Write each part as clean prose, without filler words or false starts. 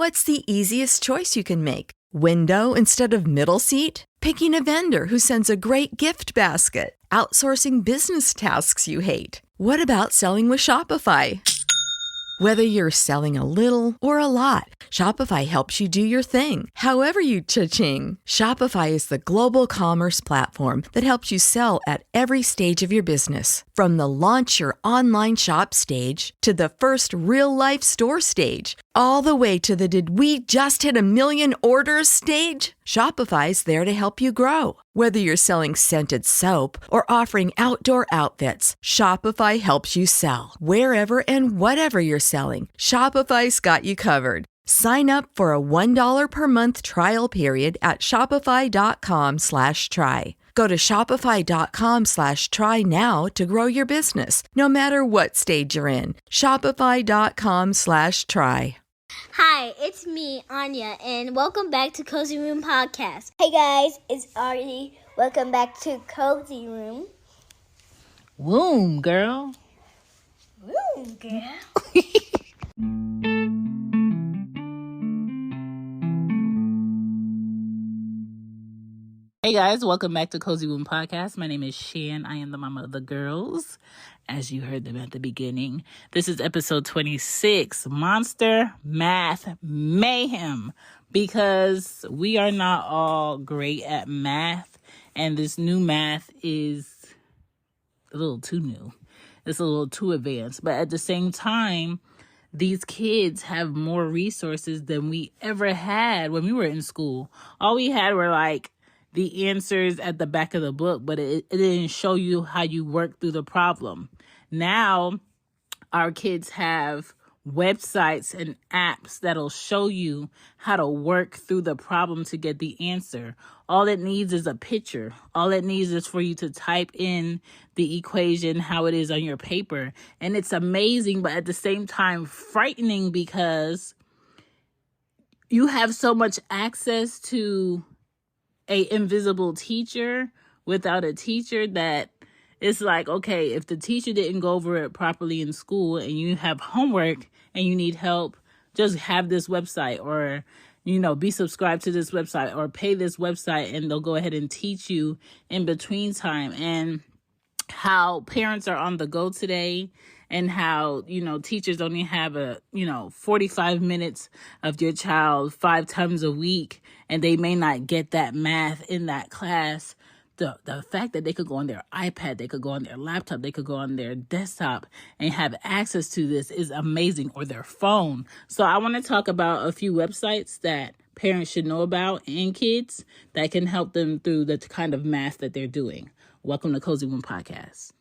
What's the easiest choice you can make? Window instead of middle seat? Picking a vendor who sends a great gift basket? Outsourcing business tasks you hate? What about selling with Shopify? Whether you're selling a little or a lot, Shopify helps you do your thing, however you cha-ching. Shopify is the global commerce platform that helps you sell at every stage of your business. From the launch your online shop stage to the first real-life store stage, all the way to the did we just hit a million orders stage. Shopify's there to help you grow. Whether you're selling scented soap or offering outdoor outfits, Shopify helps you sell. Wherever and whatever you're selling, Shopify's got you covered. Sign up for a $1 per month trial period at shopify.com/try. Go to shopify.com/try now to grow your business, no matter what stage you're in. Shopify.com/try. Hi, it's me, Anya, and welcome back to Cozy Room Podcast. Hey guys, it's Artie. Welcome back to Cozy Room. Womb, girl. Woo, girl. Hey guys, welcome back to Cozy Womb Podcast. My name is Shan. I am the mama of the girls, as you heard them at the beginning. This is episode 26, Monster Math Mayhem, because we are not all great at math, and this new math is a little too new. It's a little too advanced, but at the same time, these kids have more resources than we ever had when we were in school. All we had were like the answers at the back of the book, but it didn't show you how you work through the problem. Now, our kids have websites and apps that'll show you how to work through the problem to get the answer. All it needs is a picture. All it needs is for you to type in the equation, how it is on your paper. And it's amazing, but at the same time frightening, because you have so much access to a invisible teacher without a teacher that it's like, okay, if the teacher didn't go over it properly in school and you have homework and you need help, just have this website, or, be subscribed to this website or pay this website, and they'll go ahead and teach you in between time. And how parents are on the go today, and how, teachers only have 45 minutes of your child 5 times a week, and they may not get that math in that class. The fact that they could go on their iPad, they could go on their laptop, they could go on their desktop and have access to this is amazing, or their phone. So I want to talk about a few websites that parents should know about and kids that can help them through the kind of math that they're doing. Welcome to Cozy Room Podcast.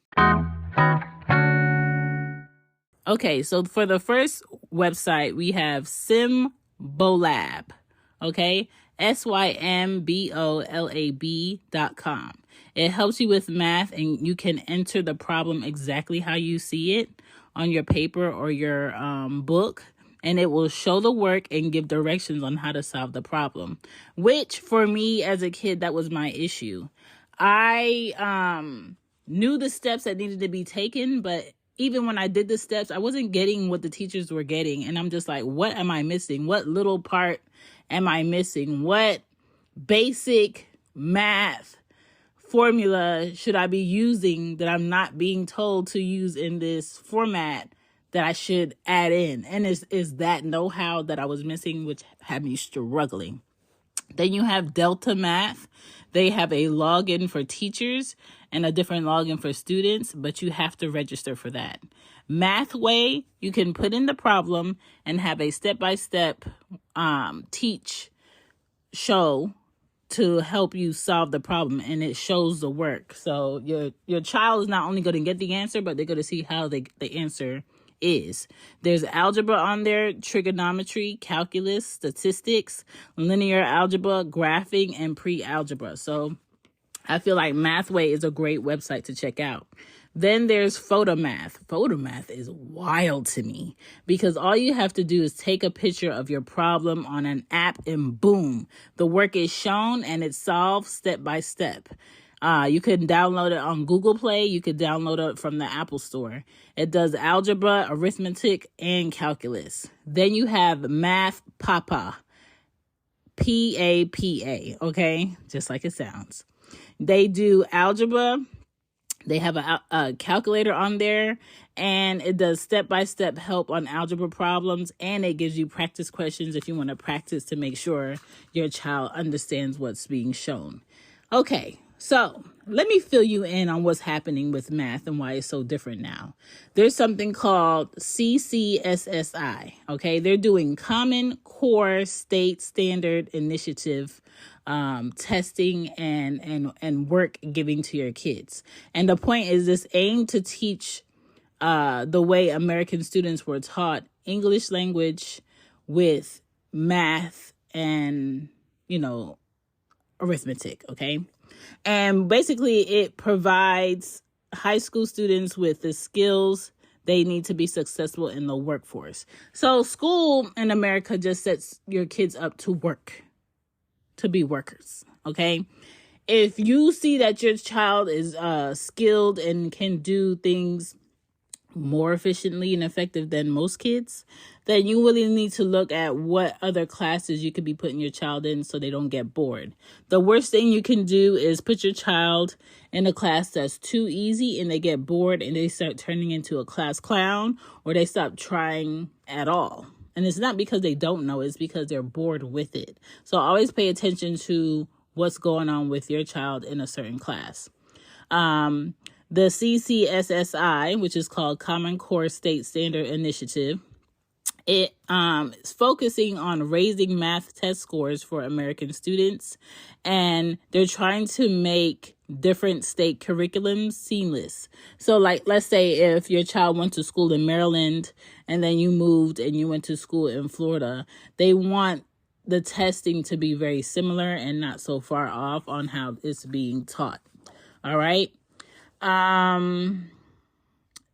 Okay, so for the first website, we have Symbolab, okay? SYMBOLAB.com. It helps you with math, and you can enter the problem exactly how you see it on your paper or your book, and it will show the work and give directions on how to solve the problem, which for me as a kid, that was my issue. I knew the steps that needed to be taken, but even when I did the steps, I wasn't getting what the teachers were getting. And I'm just like, what am I missing? What little part am I missing? What basic math formula should I be using that I'm not being told to use in this format that I should add in? And is that know-how that I was missing, which had me struggling. Then you have Delta Math. They have a login for teachers and a different login for students, but you have to register for that. Mathway, you can put in the problem and have a step-by-step show to help you solve the problem, and it shows the work. So your child is not only going to get the answer, but they're going to see how the answer is. There's algebra on there, trigonometry, calculus, statistics, linear algebra, graphing, and pre-algebra. So I feel like Mathway is a great website to check out. Then there's Photomath. Photomath is wild to me because all you have to do is take a picture of your problem on an app and boom, the work is shown and it's solved step by step. You can download it on Google Play. You could download it from the Apple Store. It does algebra, arithmetic, and calculus. Then you have Math Papa, PAPA, okay? Just like it sounds. They do algebra. They have a calculator on there, and it does step-by-step help on algebra problems, and it gives you practice questions if you want to practice to make sure your child understands what's being shown. Okay, so let me fill you in on what's happening with math and why it's so different now. There's something called CCSSI, okay? They're doing Common Core State Standard Initiative testing and work giving to your kids. And the point is this aim to teach the way American students were taught English language with math and, arithmetic, okay? And basically it provides high school students with the skills they need to be successful in the workforce. So school in America just sets your kids up to work, to be workers, okay? If you see that your child is skilled and can do things more efficiently and effective than most kids, then you really need to look at what other classes you could be putting your child in so they don't get bored. The worst thing you can do is put your child in a class that's too easy and they get bored and they start turning into a class clown, or they stop trying at all. And it's not because they don't know, it's because they're bored with it. So always pay attention to what's going on with your child in a certain class. The CCSSI, which is called Common Core State Standard Initiative, it is focusing on raising math test scores for American students, and they're trying to make different state curriculums seamless. So like, let's say if your child went to school in Maryland and then you moved and you went to school in Florida, they want the testing to be very similar and not so far off on how it's being taught. All right.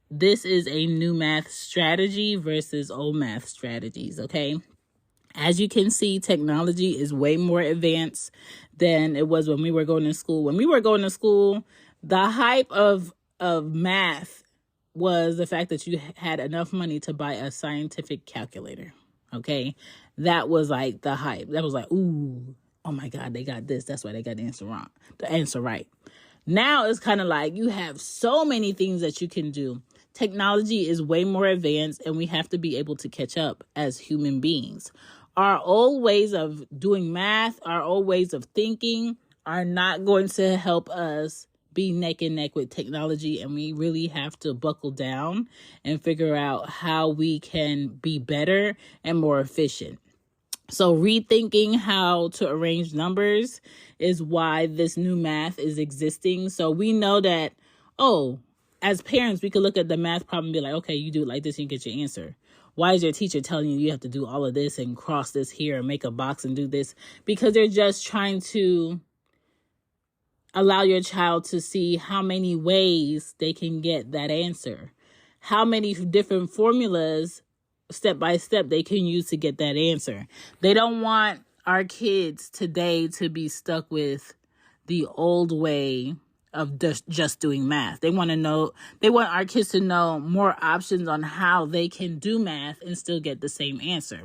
This is a new math strategy versus old math strategies, okay? As you can see, technology is way more advanced than it was when we were going to school. When we were going to school, the hype of math was the fact that you had enough money to buy a scientific calculator, okay? That was like the hype. That was like, ooh, oh my God, they got this. That's why they got the answer right. Now it's kind of like you have so many things that you can do. Technology is way more advanced and we have to be able to catch up as human beings. Our old ways of doing math, our old ways of thinking are not going to help us be neck and neck with technology, and we really have to buckle down and figure out how we can be better and more efficient. So rethinking how to arrange numbers is why this new math is existing. So we know that, as parents, we could look at the math problem and be like, okay, you do it like this and you get your answer. Why is your teacher telling you have to do all of this and cross this here and make a box and do this? Because they're just trying to allow your child to see how many ways they can get that answer, how many different formulas step by step they can use to get that answer. They don't want our kids today to be stuck with the old way of just doing math. They want our kids to know more options on how they can do math and still get the same answer.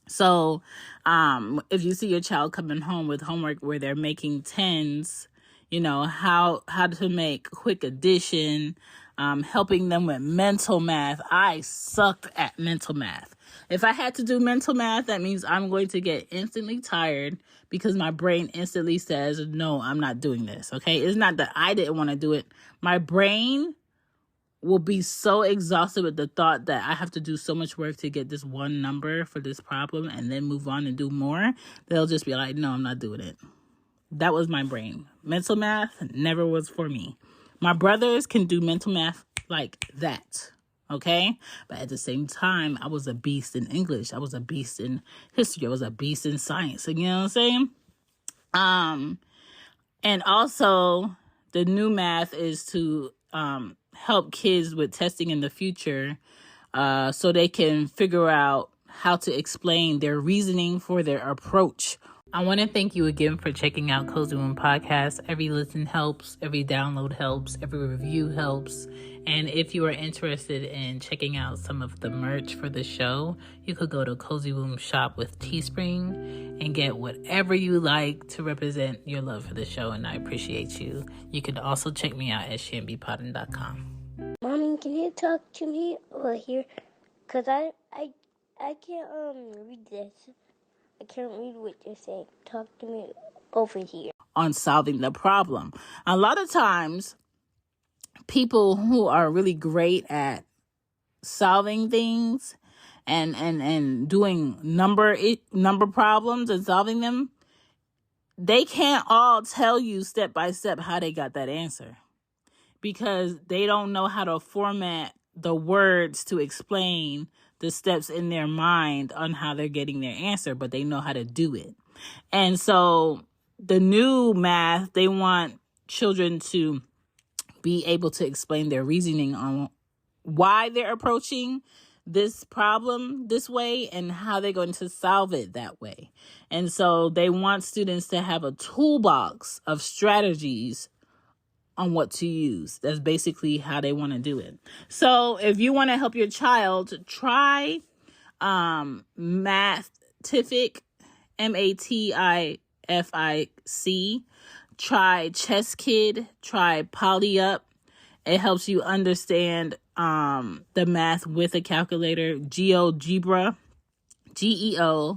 So if you see your child coming home with homework where they're making tens, how to make quick addition, helping them with mental math. I sucked at mental math. If I had to do mental math, that means I'm going to get instantly tired because my brain instantly says, no, I'm not doing this. Okay. It's not that I didn't want to do it. My brain will be so exhausted with the thought that I have to do so much work to get this one number for this problem and then move on and do more. They'll just be like, no, I'm not doing it. That was my brain. Mental math never was for me. My brothers can do mental math like that, okay? But at the same time, I was a beast in English. I was a beast in history. I was a beast in science. You know what I'm saying? And also, the new math is to help kids with testing in the future so they can figure out how to explain their reasoning for their approach I want to thank you again for checking out Cozy Room Podcast. Every listen helps, every download helps, every review helps. And if you are interested in checking out some of the merch for the show, you could go to Cozy Room Shop with Teespring and get whatever you like to represent your love for the show. And I appreciate you. You can also check me out at shanbypodden.com. Mommy, can you talk to me over here? Because I can't read this. I can't read what you're saying. Talk to me over here. On solving the problem. A lot of times, people who are really great at solving things and doing number problems and solving them, they can't all tell you step by step how they got that answer, because they don't know how to format the words to explain the steps in their mind on how they're getting their answer, but they know how to do it. And so the new math, they want children to be able to explain their reasoning on why they're approaching this problem this way and how they're going to solve it that way. And so they want students to have a toolbox of strategies on what to use. That's basically how they want to do it. So if you want to help your child, try Mathific, Matific. Try Chess Kid. Try PolyUp. It helps you understand the math with a calculator. GeoGebra, GeoGebra.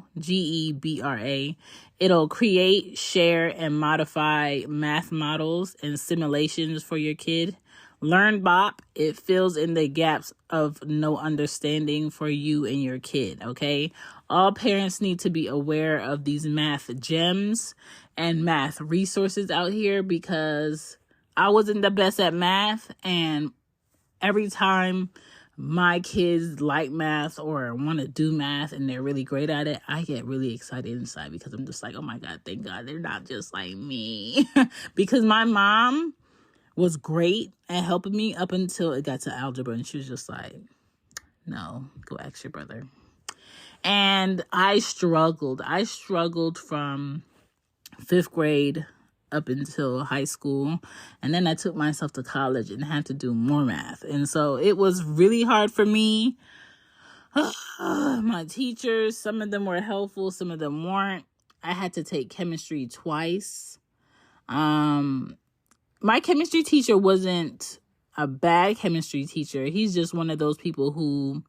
It'll create, share, and modify math models and simulations for your kid. LearnBop, it fills in the gaps of no understanding for you and your kid, okay? All parents need to be aware of these math gems and math resources out here, because I wasn't the best at math, and every time my kids like math or want to do math and they're really great at it, I get really excited inside, because I'm just like, oh my God, thank God they're not just like me. Because my mom was great at helping me up until it got to algebra, and she was just like, no, go ask your brother. And I struggled from 5th grade up until high school. And then I took myself to college and had to do more math. And so it was really hard for me. My teachers, some of them were helpful, some of them weren't. I had to take chemistry twice. My chemistry teacher wasn't a bad chemistry teacher. He's just one of those people who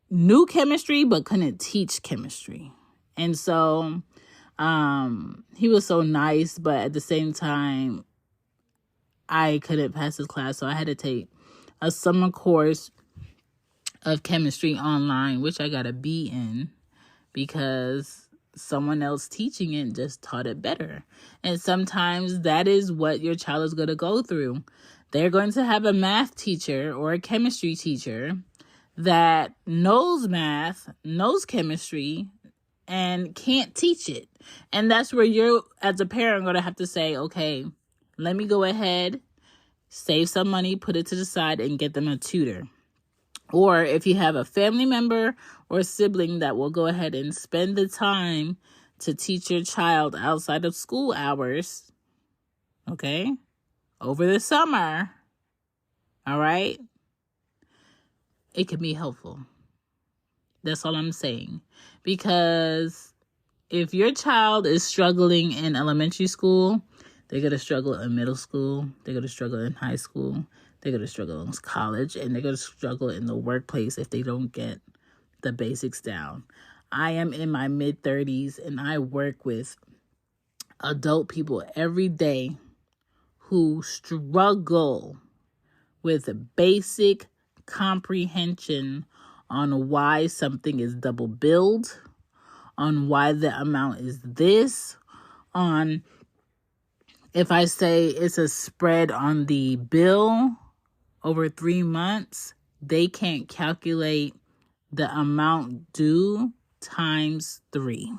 knew chemistry but couldn't teach chemistry. And so he was so nice, but at the same time, I couldn't pass his class. So I had to take a summer course of chemistry online, which I got a B in, because someone else teaching it just taught it better. And sometimes that is what your child is going to go through. They're going to have a math teacher or a chemistry teacher that knows math, knows chemistry, and can't teach it. And that's where you're, as a parent, going to have to say, okay, let me go ahead, save some money, put it to the side, and get them a tutor. Or if you have a family member or a sibling that will go ahead and spend the time to teach your child outside of school hours, okay, over the summer, all right, it can be helpful. That's all I'm saying. Because if your child is struggling in elementary school, they're going to struggle in middle school, they're going to struggle in high school, they're going to struggle in college, and they're going to struggle in the workplace if they don't get the basics down. I am in my mid-30s, and I work with adult people every day who struggle with basic comprehension on why something is double billed, on why the amount is this, on if I say it's a spread on the bill over 3 months, they can't calculate the amount due times 3.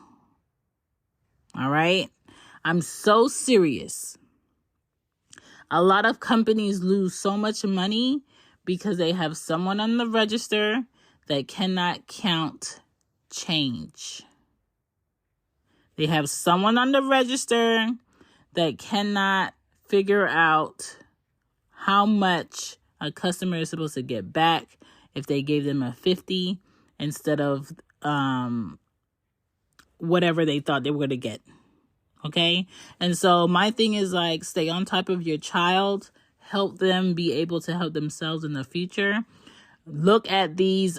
All right? I'm so serious. A lot of companies lose so much money because they have someone on the register that cannot count change. They have someone on the register that cannot figure out how much a customer is supposed to get back if they gave them a 50 instead of whatever they thought they were going to get. Okay? And so my thing is like, stay on top of your child, help them be able to help themselves in the future. Look at these,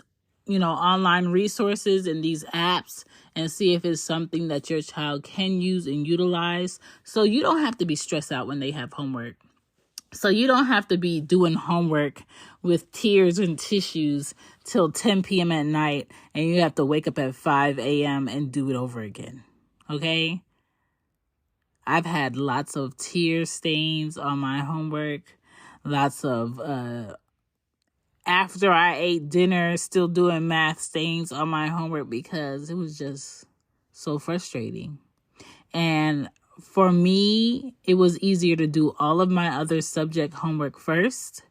online resources and these apps and see if it's something that your child can use and utilize, so you don't have to be stressed out when they have homework. So you don't have to be doing homework with tears and tissues till 10 p.m. at night, and you have to wake up at 5 a.m. and do it over again. Okay? I've had lots of tear stains on my homework, lots of after I ate dinner, still doing math stains on my homework because it was just so frustrating. And for me, it was easier to do all of my other subject homework first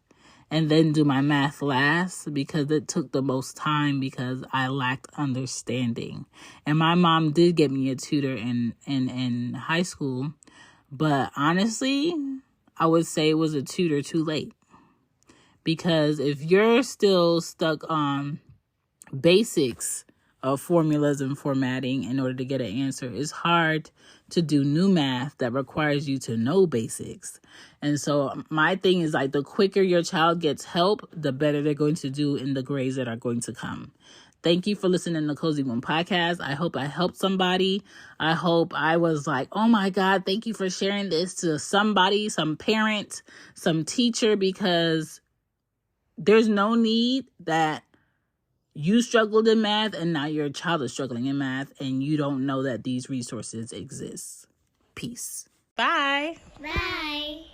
and then do my math last because it took the most time because I lacked understanding. And my mom did get me a tutor in high school, but honestly, I would say it was a tutor too late. Because if you're still stuck on basics of formulas and formatting in order to get an answer, it's hard to do new math that requires you to know basics. And so my thing is like, the quicker your child gets help, the better they're going to do in the grades that are going to come. Thank you for listening to Cozy Womb Podcast. I hope I helped somebody. I hope I was like, oh my God, thank you for sharing this to somebody, some parent, some teacher, because there's no need that you struggled in math and now your child is struggling in math and you don't know that these resources exist. Peace. Bye. Bye.